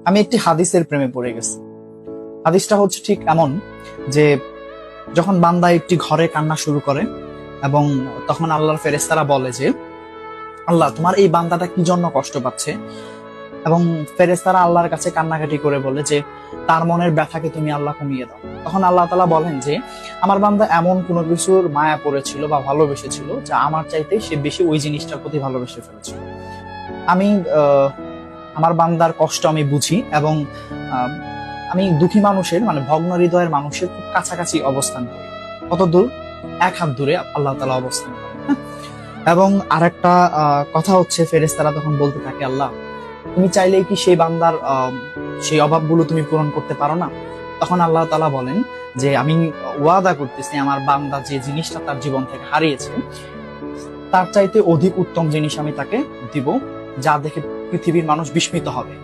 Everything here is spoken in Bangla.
আমি একটি হাদিসের প্রেমে পড়ে গেছি। হাদিসটা হচ্ছে ঠিক এমন যে যখন বান্দা একটি ঘরে কান্না শুরু করে এবং তখন আল্লাহর ফেরেশতারা বলে যে আল্লাহ তোমার এই বান্দাটা কি জন্য কষ্ট পাচ্ছে, এবং ফেরেশতারা আল্লাহর কাছে কান্নাকাটি করে বলে যে তার মনের ব্যথাকে তুমি আল্লাহ কমিয়ে দাও। তখন আল্লাহ তাআলা বলেন যে আমার বান্দা এমন কোনো কিছুর মায়া পড়েছিল বা ভালোবেসেছিল যা আমার চাইতে সে বেশি ওই জিনিসটার প্রতি ভালোবেসে ফেলেছিল। আমি আমার বান্দার কষ্ট আমি বুঝি এবং আহ, আমি দুঃখী মানুষের মানে ভগ্ন হৃদয়ের মানুষের খুব কাছাকাছি অবস্থান করি। কত দূর? এক হাত দূরে আল্লাহ তাআলা অবস্থান করেন। হ্যাঁ? এবং আরেকটা কথা হচ্ছে ফেরেশতারা তখন বলতে থাকে আল্লাহ তুমি চাইলেই কি সেই বান্দার সেই অভাবগুলো তুমি পূরণ করতে পারো না? তখন আল্লাহ তাআলা বলেন যে আমি ওয়াদা করতেছি আমার বান্দা যে জিনিসটা তার জীবন থেকে হারিয়েছে তার চাইতে অধিক উত্তম জিনিস আমি তাকে দিব, যা দেখে পৃথিবীর মানুষ বিস্মিত হবে।